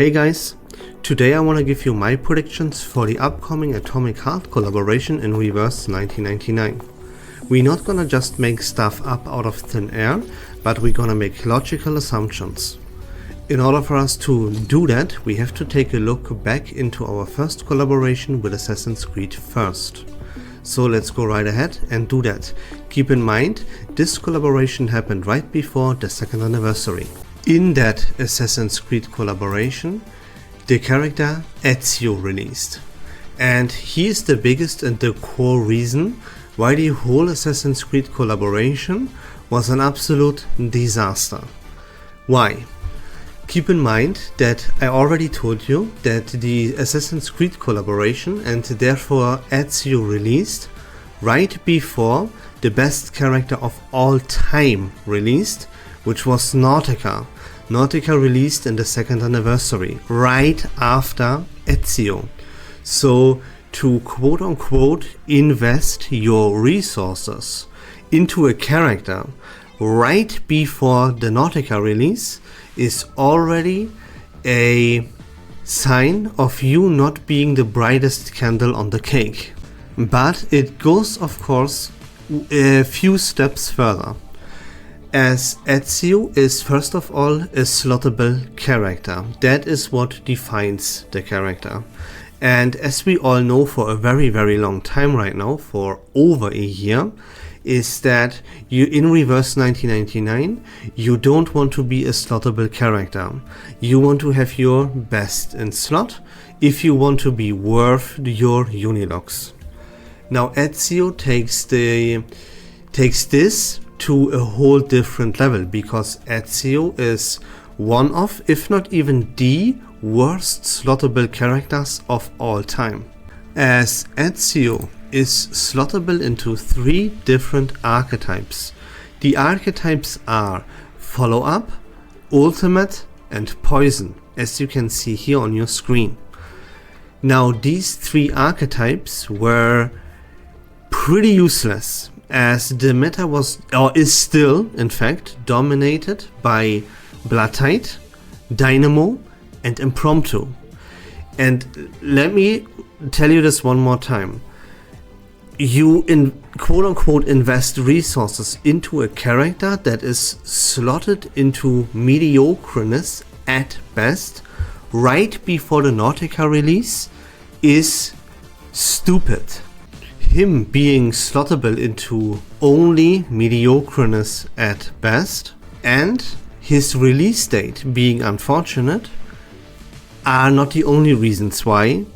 Hey guys, today I want to give you my predictions for the upcoming Atomic Heart collaboration in Reverse 1999. We're not gonna just make stuff up out of thin air, but we're gonna make logical assumptions. In order for us to do that, we have to take a look back into our first collaboration with Assassin's Creed first. So let's go right ahead and do that. Keep in mind, this collaboration happened right before the second anniversary. In that Assassin's Creed collaboration, the character Ezio released. And he is the biggest and the core reason why the whole Assassin's Creed collaboration was an absolute disaster. Why? Keep in mind that I already told you that the Assassin's Creed collaboration and therefore Ezio released right before the best character of all time released, which was Nautica. Nautica released in the second anniversary, right after Ezio. So to quote unquote invest your resources into a character right before the Nautica release is already a sign of you not being the brightest candle on the cake. But it goes, of course, a few steps further, as Ezio is first of all a slottable character. That is what defines the character. And as we all know for a very long time right now, for over a year, is that you in Reverse 1999, you don't want to be a slottable character. You want to have your best in slot if you want to be worth your Unilogs. Now Ezio takes this to a whole different level, because Ezio is one of, if not even the worst slottable characters of all time. As Ezio is slottable into 3 different archetypes. The archetypes are follow-up, ultimate and poison, as you can see here on your screen. Now these 3 archetypes were pretty useless, as the meta was, or is still in fact, dominated by Bloodtide, Dynamo and Impromptu. And let me tell you this one more time. You quote unquote invest resources into a character that is slotted into mediocreness at best right before the Nautica release is stupid. Him being slottable into only mediocreness at best and his release date being unfortunate are not the only reasons why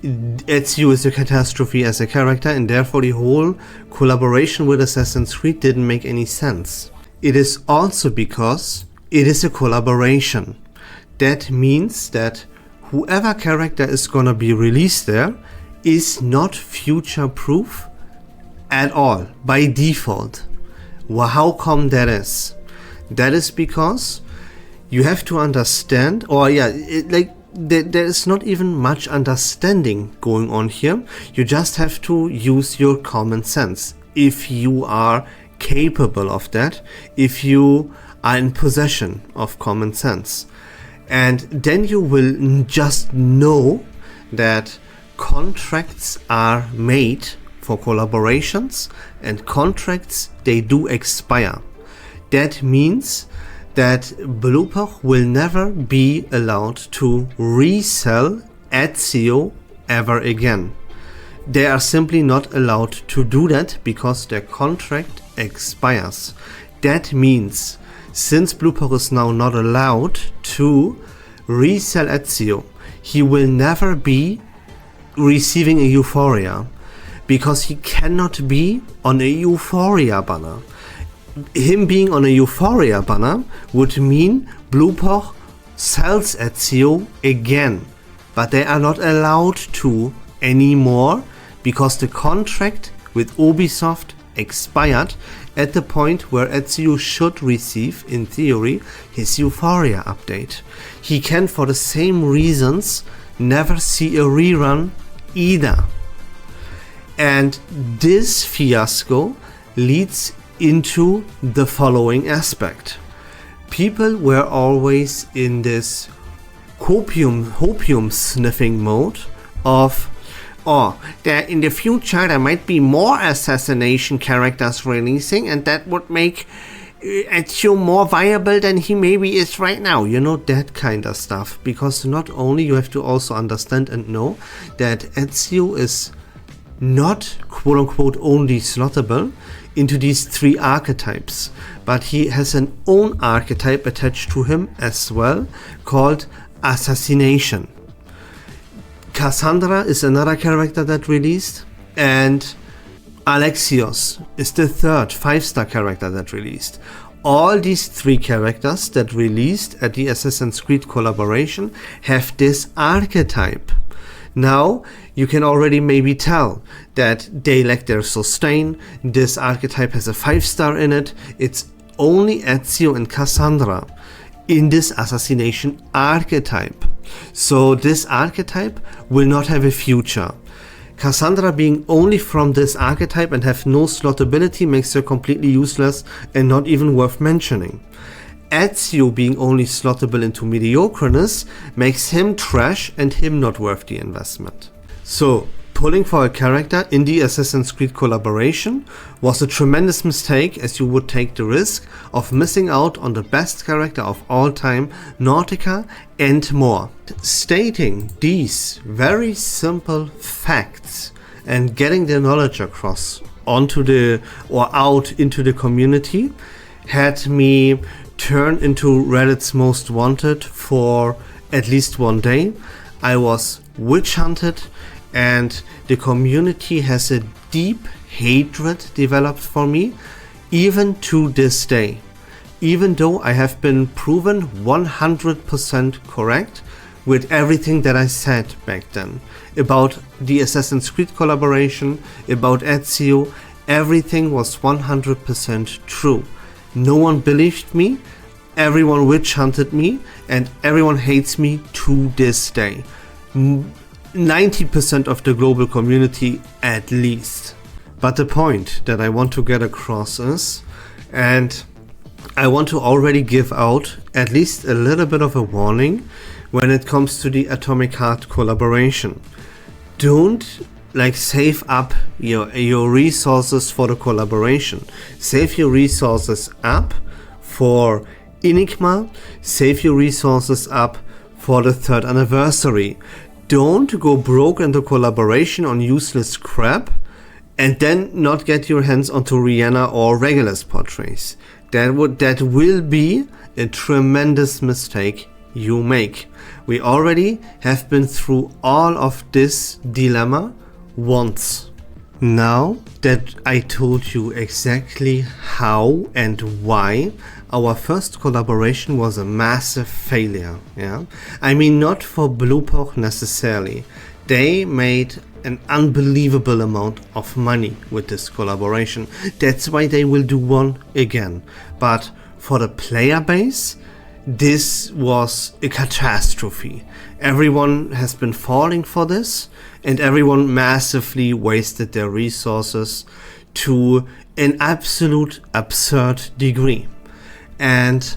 Ezio is a catastrophe as a character, and therefore the whole collaboration with Assassin's Creed didn't make any sense. It is also because it is a collaboration. That means that whoever character is gonna be released there is not future proof at all by default. Well, how come that is? That is because you have to understand, or there is not even much understanding going on here. You just have to use your common sense. If you are capable of that, if you are in possession of common sense. And then you will just know that contracts are made for collaborations, and contracts, they do expire. That means that Bluepoch will never be allowed to resell Ezio ever again. They are simply not allowed to do that because their contract expires. That means, since Bluepoch is now not allowed to resell Ezio, he will never be receiving a Euphoria, because he cannot be on a Euphoria banner. Him being on a Euphoria banner would mean Bluepoch sells Ezio again, but they are not allowed to anymore because the contract with Ubisoft expired at the point where Ezio should receive, in theory, his Euphoria update. He can, for the same reasons, never see a rerun either. And this fiasco leads into the following aspect. People were always in this hopium sniffing mode of, oh, that in the future there might be more assassination characters releasing, and that would make Ezio more viable than he maybe is right now. You know, that kind of stuff. Because not only you have to also understand and know that Ezio is not quote-unquote only slottable into these 3 archetypes, but he has an own archetype attached to him as well, called Assassination. Cassandra is another character that released, and Alexios is the third 5-star character that released. All these 3 characters that released at the Assassin's Creed collaboration have this archetype. Now, you can already maybe tell that they lack their sustain. This archetype has a 5-star in it. It's only Ezio and Cassandra in this Assassination archetype. So this archetype will not have a future. Cassandra being only from this archetype and have no slot ability makes her completely useless and not even worth mentioning. Ezio being only slottable into mediocreness makes him trash and him not worth the investment. So, pulling for a character in the Assassin's Creed collaboration was a tremendous mistake, as you would take the risk of missing out on the best character of all time, Nautica, and more. Stating these very simple facts and getting the knowledge across onto the or out into the community had me turn into Reddit's most wanted for at least one day. I was witch hunted, and the community has a deep hatred developed for me, even to this day. Even though I have been proven 100% correct with everything that I said back then about the Assassin's Creed collaboration, about Ezio, everything was 100% true. No one believed me, everyone witch hunted me, and everyone hates me to this day. 90% of the global community at least. But the point that I want to get across is, and I want to already give out at least a little bit of a warning when it comes to the Atomic Heart collaboration. Don't save up your resources for the collaboration. Save your resources up for Enigma. Save your resources up for the 3rd anniversary. Don't go broke in the collaboration on useless crap and then not get your hands onto Rihanna or Regulus portraits. That will be a tremendous mistake you make. We already have been through all of this dilemma once. Now that I told you exactly how and why our first collaboration was a massive failure, yeah? I mean, not for Bluepoch necessarily. They made an unbelievable amount of money with this collaboration. That's why they will do one again. But for the player base, this was a catastrophe. Everyone has been falling for this, and everyone massively wasted their resources to an absolute absurd degree. And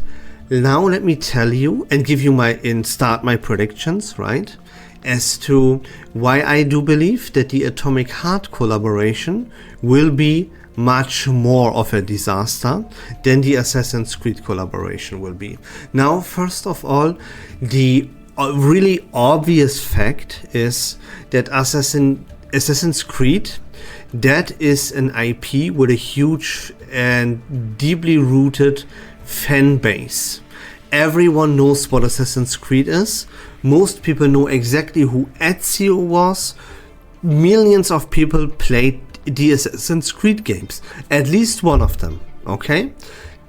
now let me tell you and give you start my predictions, right? As to why I do believe that the Atomic Heart collaboration will be much more of a disaster than the Assassin's Creed collaboration will be. Now, first of all, the really obvious fact is that Assassin's Creed, that is an IP with a huge and deeply rooted fan base. Everyone knows what Assassin's Creed is. Most people know exactly who Ezio was. Millions of people played the Assassin's Creed games. At least one of them, okay?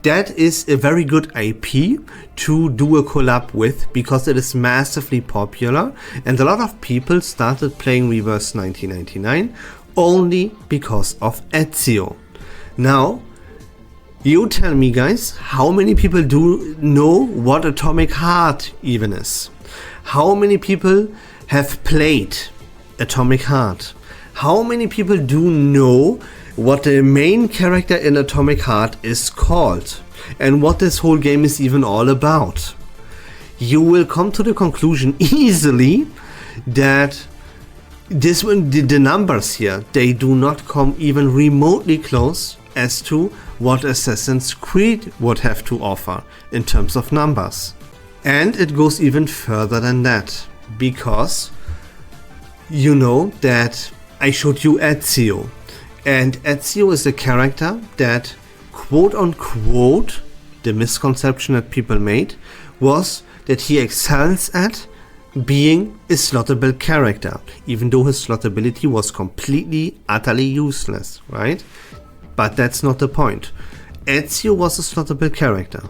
That is a very good IP to do a collab with because it is massively popular, and a lot of people started playing Reverse1999 only because of Ezio. Now, you tell me, guys, how many people do know what Atomic Heart even is? How many people have played Atomic Heart? How many people do know what the main character in Atomic Heart is called and what this whole game is even all about? you will come to the conclusion easily that the numbers here, they do not come even remotely close as to what Assassin's Creed would have to offer in terms of numbers. And it goes even further than that, because you know that I showed you Ezio, and Ezio is a character that, quote unquote, the misconception that people made was that he excels at being a slottable character, even though his slottability was completely, utterly useless, right? But that's not the point. Ezio was a slottable character.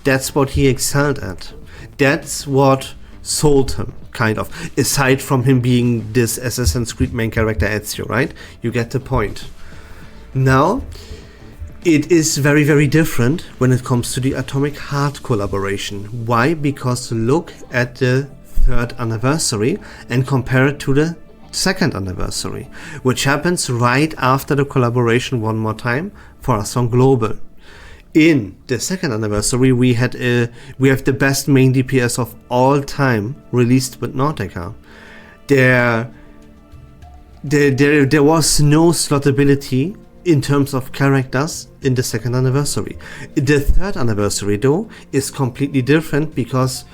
That's what he excelled at. That's what sold him, kind of. Aside from him being this Assassin's Creed main character Ezio, right? You get the point. Now, it is very, very different when it comes to the Atomic Heart collaboration. Why? Because look at the 3rd anniversary and compare it to the 2nd anniversary, which happens right after the collaboration one more time for us on Global. In the 2nd anniversary, we have the best main DPS of all time released with Nautica. There was no slottability in terms of characters in the 2nd anniversary. The 3rd anniversary though is completely different, because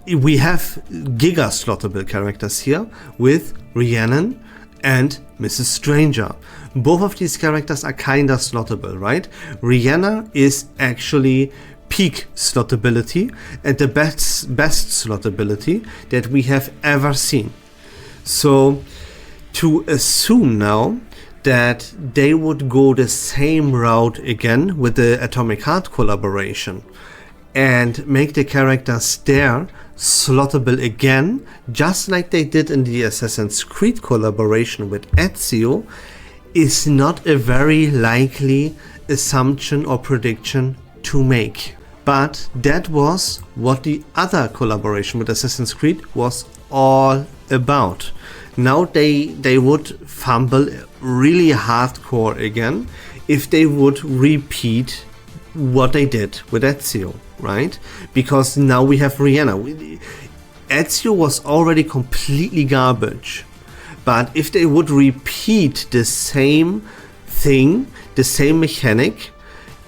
we have giga slottable characters here with Rhiannon and Mrs. Stranger. Both of these characters are kinda slottable, right? Rhiannon is actually peak slottability and the best slottability that we have ever seen. So to assume now that they would go the same route again with the Atomic Heart collaboration and make the characters there slottable again, just like they did in the Assassin's Creed collaboration with Ezio, is not a very likely assumption or prediction to make. But that was what the other collaboration with Assassin's Creed was all about. Now they would fumble really hardcore again if they would repeat what they did with Ezio, right? Because now we have Rhiannon. Ezio was already completely garbage, but if they would repeat the same thing, the same mechanic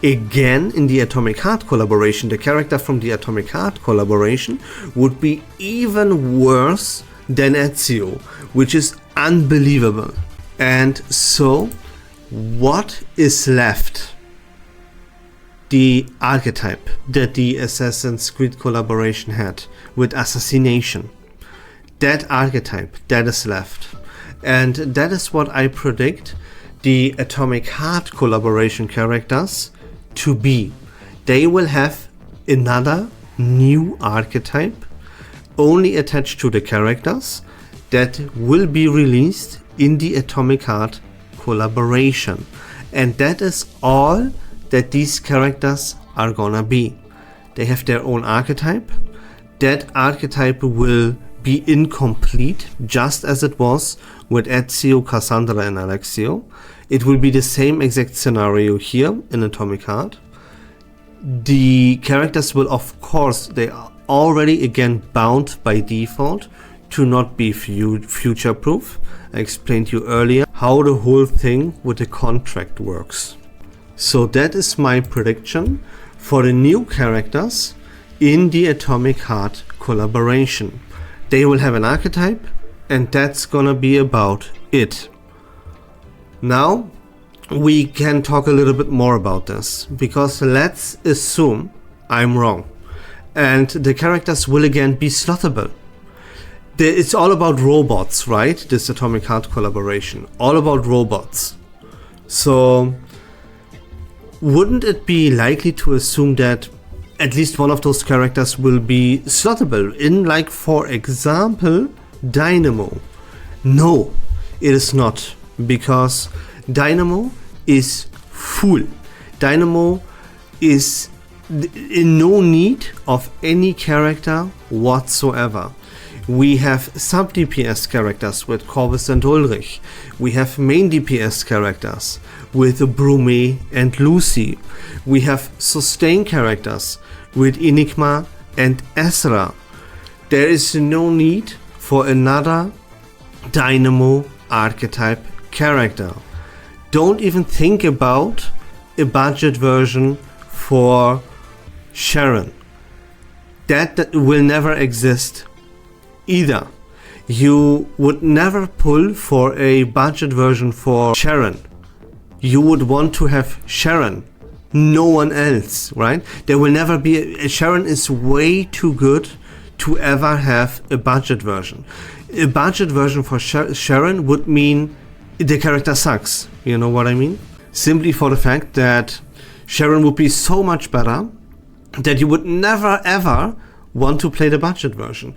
again in the Atomic Heart collaboration, the character from the Atomic Heart collaboration would be even worse than Ezio, which is unbelievable. And so what is left? The archetype that the Assassin's Creed collaboration had with Assassination. That archetype, that is left. And that is what I predict the Atomic Heart collaboration characters to be. They will have another new archetype only attached to the characters that will be released in the Atomic Heart collaboration. And that is all that these characters are gonna be. They have their own archetype. That archetype will be incomplete, just as it was with Ezio, Cassandra and Alexio. It will be the same exact scenario here in Atomic Heart. The characters will, of course, they are already again bound by default to not be future proof. I explained to you earlier how the whole thing with the contract works. So that is my prediction for the new characters in the Atomic Heart collaboration. They will have an archetype, and that's gonna be about it. Now we can talk a little bit more about this, because let's assume I'm wrong and the characters will again be slottable. It's all about robots, right? This Atomic Heart collaboration, all about robots. So wouldn't it be likely to assume that at least one of those characters will be slottable in, like, for example, Dynamo? No, it is not, because Dynamo is full. Dynamo is in no need of any character whatsoever. We have sub DPS characters with Corvus and Ulrich. We have main DPS characters with Brume and Lucy. We have sustain characters with Enigma and Ezra. There is no need for another Dynamo Archetype character. Don't even think about a budget version for Sharon. That will never exist either. You would never pull for a budget version for Sharon. You would want to have Sharon, no one else, right? There will never be Sharon is way too good to ever have a budget version. A budget version for Sharon would mean the character sucks. You know what I mean? Simply for the fact that Sharon would be so much better that you would never ever want to play the budget version.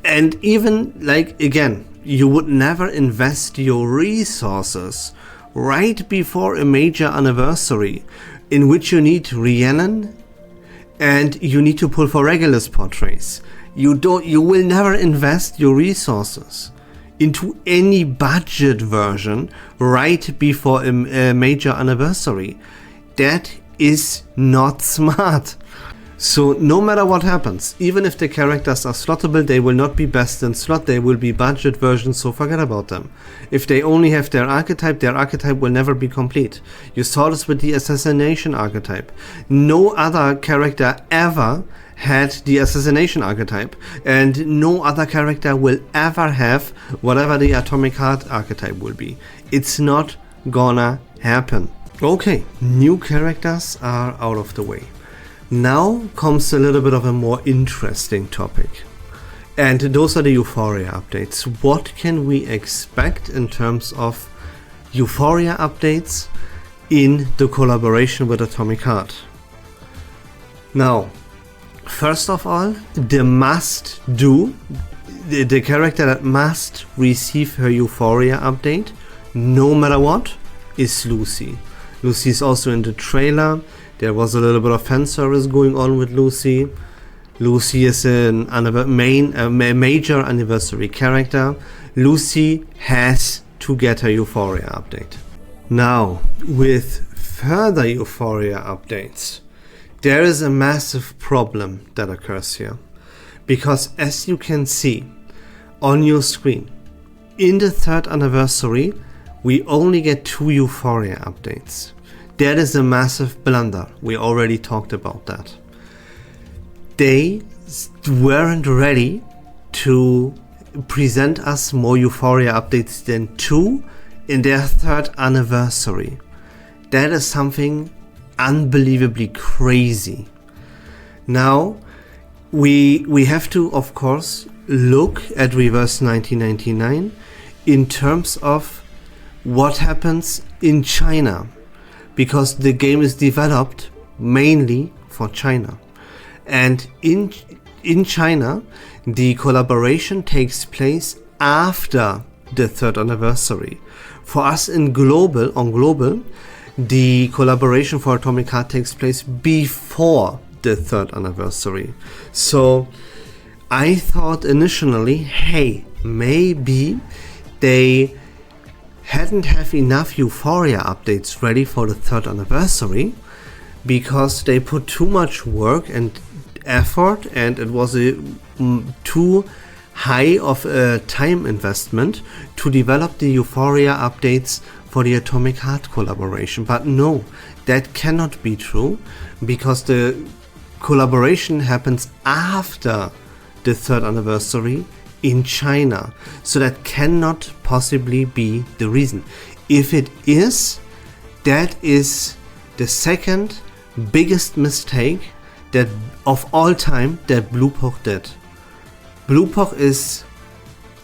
And even, like, again, you would never invest your resources right before a major anniversary in which you need Rhiannon and you need to pull for Regulus portraits. You will never invest your resources into any budget version right before a major anniversary. That is not smart. So no matter what happens, even if the characters are slottable, they will not be best in slot, they will be budget versions, so forget about them. If they only have their archetype will never be complete. You saw this with the assassination archetype. No other character ever had the assassination archetype, and no other character will ever have whatever the atomic heart archetype will be. It's not gonna happen. Okay, new characters are out of the way. Now comes a little bit of a more interesting topic, and those are the Euphoria updates. What can we expect in terms of Euphoria updates in the collaboration with Atomic Heart? Now, first of all, the character that must receive her Euphoria update, no matter what, is Lucy. Lucy is also in the trailer. There was a little bit of fan service going on with Lucy. Lucy is a major anniversary character. Lucy has to get her Euphoria update. Now, with further Euphoria updates, there is a massive problem that occurs here. Because as you can see on your screen, in the 3rd anniversary, we only get 2 Euphoria updates. That is a massive blunder. We already talked about that. They weren't ready to present us more Euphoria updates than 2 in their 3rd anniversary. That is something unbelievably crazy. Now, we have to, of course, look at Reverse1999 in terms of what happens in China, because the game is developed mainly for China. And in China, the collaboration takes place after the 3rd anniversary. For us on global, the collaboration for Atomic Heart takes place before the 3rd anniversary. So I thought initially, hey, maybe they hadn't have enough Euphoria updates ready for the 3rd anniversary because they put too much work and effort, and it was too high of a time investment to develop the Euphoria updates for the Atomic Heart collaboration. But no, that cannot be true, because the collaboration happens after the 3rd anniversary in China. So that cannot possibly be the reason. If it is, that is the second biggest mistake that of all time that Bluepoch did. Bluepoch is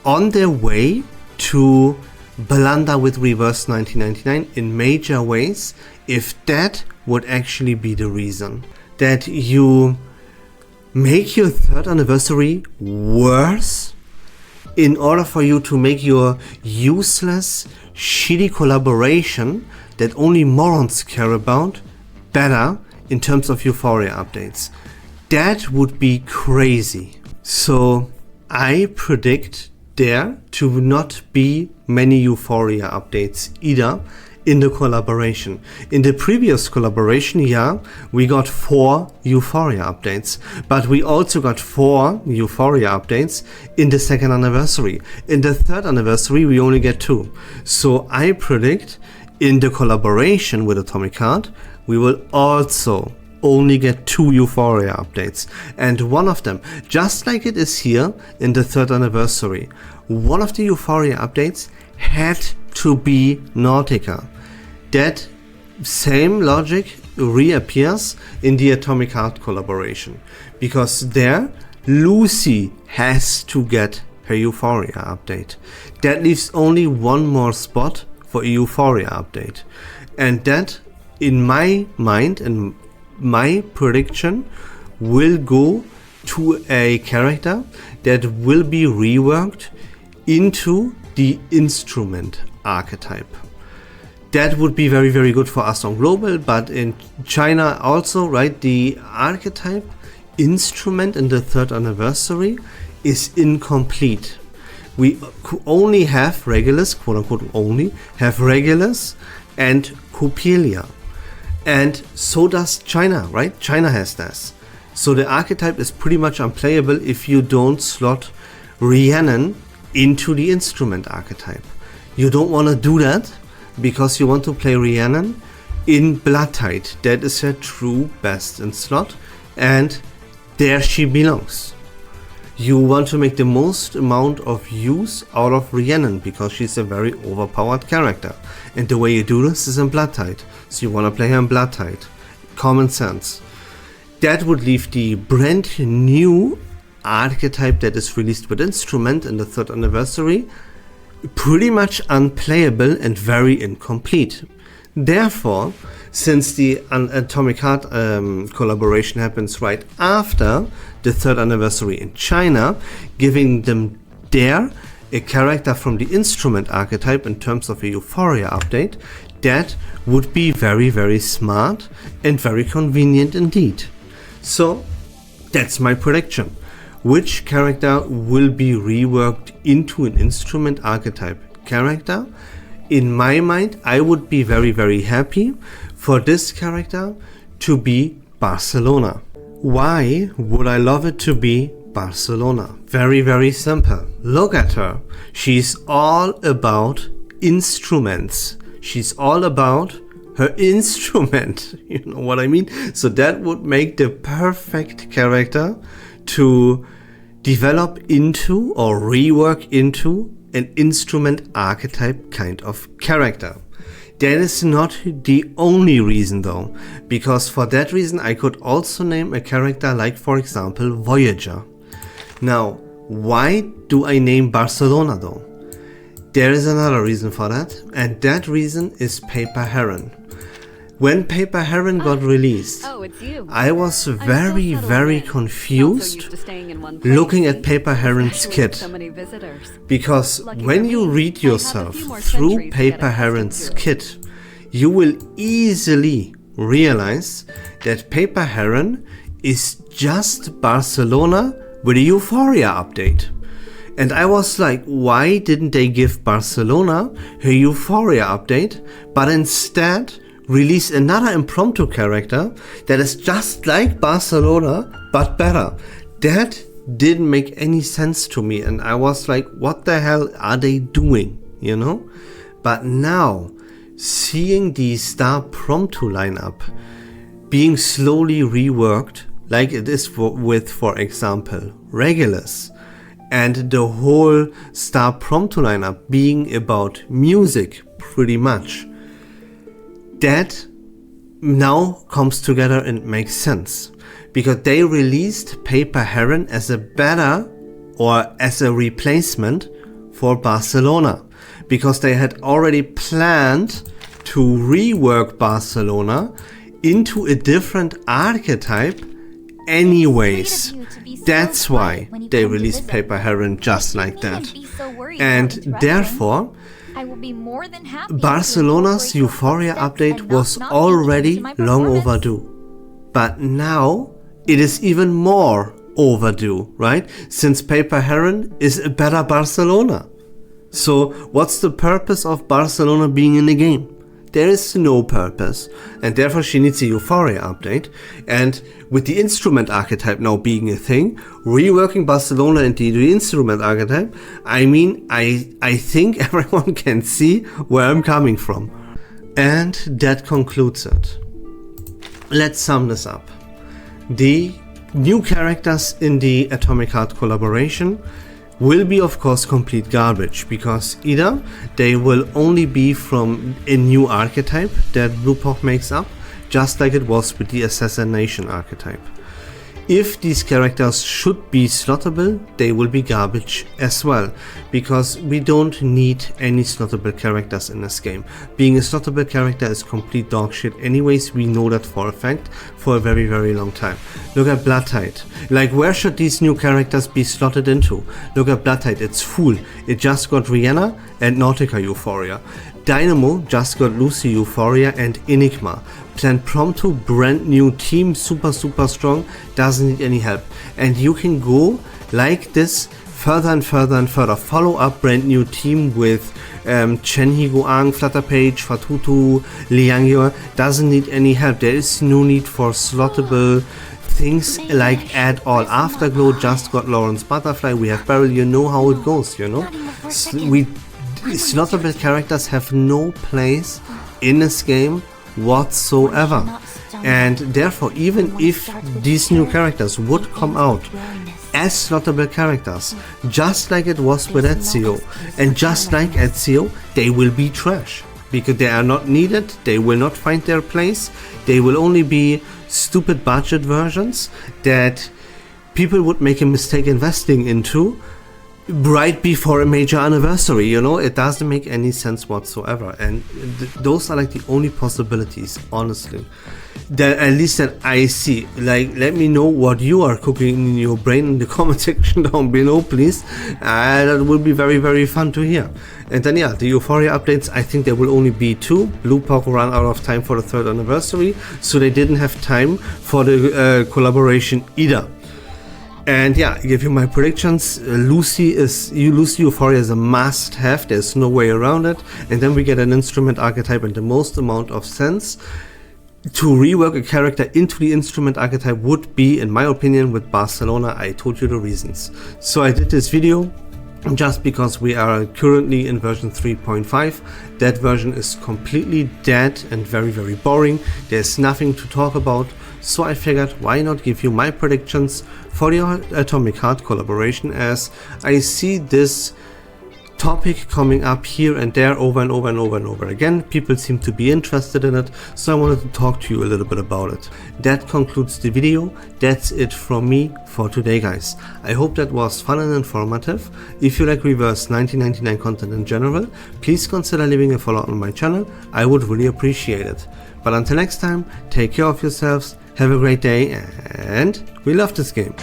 on their way to blunder with Reverse1999 in major ways if that would actually be the reason. That you make your 3rd anniversary worse in order for you to make your useless, shitty collaboration that only morons care about better in terms of Euphoria updates. That would be crazy. So I predict there to not be many Euphoria updates either, in the collaboration. In the previous collaboration, yeah, we got 4 Euphoria updates, but we also got 4 Euphoria updates in the 2nd anniversary. In the 3rd anniversary, we only get 2. So I predict in the collaboration with Atomic Heart, we will also only get 2 Euphoria updates. And one of them, just like it is here in the 3rd anniversary, one of the Euphoria updates had to be Nautica. That same logic reappears in the Atomic Heart collaboration, because there Lucy has to get her Euphoria update. That leaves only one more spot for a Euphoria update, and that, in my mind and my prediction, will go to a character that will be reworked into the instrument archetype. That would be very, very good for us on global, but in China also, right? The archetype instrument in the 3rd anniversary is incomplete. We only have Regulus, quote unquote only, have Regulus and Coppelia. And so does China, right? China has this. So the archetype is pretty much unplayable if you don't slot Rhiannon into the instrument archetype. You don't want to do that because you want to play Rhiannon in Blood Tide. That is her true best in slot, and there she belongs. You want to make the most amount of use out of Rhiannon because she's a very overpowered character. And the way you do this is in Blood Tide. So you want to play her in Blood Tide. Common sense. That would leave the brand new archetype that is released with Instrument in the 3rd anniversary pretty much unplayable and very incomplete. Therefore, since the Atomic Heart collaboration happens right after the 3rd anniversary in China, giving them there a character from the instrument archetype in terms of a Euphoria update, that would be very, very smart and very convenient indeed. So that's my prediction. Which character will be reworked into an instrument archetype character? In my mind, I would be very, very happy for this character to be Barcelona. Why would I love it to be Barcelona? Very, very simple. Look at her. She's all about instruments. She's all about her instrument. You know what I mean? So that would make the perfect character to develop into or rework into an instrument archetype kind of character. That is not the only reason though, because for that reason I could also name a character like, for example, Voyager. Now, why do I name Barcelona though? There is another reason for that, and that reason is Paper Heron. When Paper Heron got released, I was very, very confused looking at Paper Heron's kit. Because when you read yourself through Paper Heron's kit, you will easily realize that Paper Heron is just Barcelona with a Euphoria update. And I was like, why didn't they give Barcelona her Euphoria update, but instead release another impromptu character that is just like Barcelona but better? That didn't make any sense to me, and I was like, what the hell are they doing, you know? But now, seeing the Star Promptu lineup being slowly reworked, like it is with, for example, Regulus, and the whole Star Promptu lineup being about music pretty much, that now comes together and makes sense, because they released Paper Heron as a better or as a replacement for Barcelona, because they had already planned to rework Barcelona into a different archetype anyways. That's why they released Paper Heron just like that. And therefore, Barcelona's Euphoria update was already long overdue. But now it is even more overdue, right? Since Paper Heron is a better Barcelona. So what's the purpose of Barcelona being in the game? there is no purpose, and therefore she needs a Euphoria update. And with the instrument archetype now being a thing, reworking Barcelona into the instrument archetype, I mean, I think everyone can see where I'm coming from. And that concludes it. Let's sum this up. The new characters in the Atomic Heart collaboration will be of course complete garbage, because either they will only be from a new archetype that Bluepoch makes up, just like it was with the Assassination archetype. If these characters should be slottable, they will be garbage as well, because we don't need any slottable characters in this game. Being a slottable character is complete dog shit anyways, we know that for a fact for a very long time. Look at Bloodtide. Like, where should these new characters be slotted into? Look at Bloodtide, it's full. It just got Rihanna and Nautica Euphoria. Dynamo just got Lucy Euphoria and Enigma. Plan Prompto, brand new team, super strong, doesn't need any help. And you can go like this further and further. Follow up brand new team with Chen Higuang, Flutterpage, Fatutu, Liangyo, doesn't need any help. There is no need for slottable things like at all. Afterglow just got Lawrence Butterfly, we have Beryl, you know how it goes, you know. Slottable characters have no place in this game whatsoever, and therefore even if these new characters would come out as slottable characters, just like it was with Ezio, and just like Ezio, they will be trash because they are not needed, they will not find their place, they will only be stupid budget versions that people would make a mistake investing into right before a major anniversary, you know. It doesn't make any sense whatsoever, and those are like the only possibilities, honestly, that at least that I see. Like, let me know what you are cooking in your brain in the comment section down below, please. That will be very fun to hear. And then yeah, the Euphoria updates, I think there will only be 2. Bluepoch ran out of time for the 3rd anniversary, so they didn't have time for the collaboration either. And yeah, I give you my predictions. Lucy Euphoria is a must-have. There's no way around it. And then we get an instrument archetype, and the most amount of sense to rework a character into the instrument archetype would be, in my opinion, with Barcelona. I told you the reasons. So I did this video just because we are currently in version 3.5. That version is completely dead and very boring. There's nothing to talk about. So I figured, why not give you my predictions for the Atomic Heart collaboration, as I see this topic coming up here and there over and over again. People seem to be interested in it, so I wanted to talk to you a little bit about it. That concludes the video. That's it from me for today, guys. I hope that was fun and informative. If you like Reverse 1999 content in general, please consider leaving a follow on my channel. I would really appreciate it. But until next time, take care of yourselves, have a great day, and we love this game.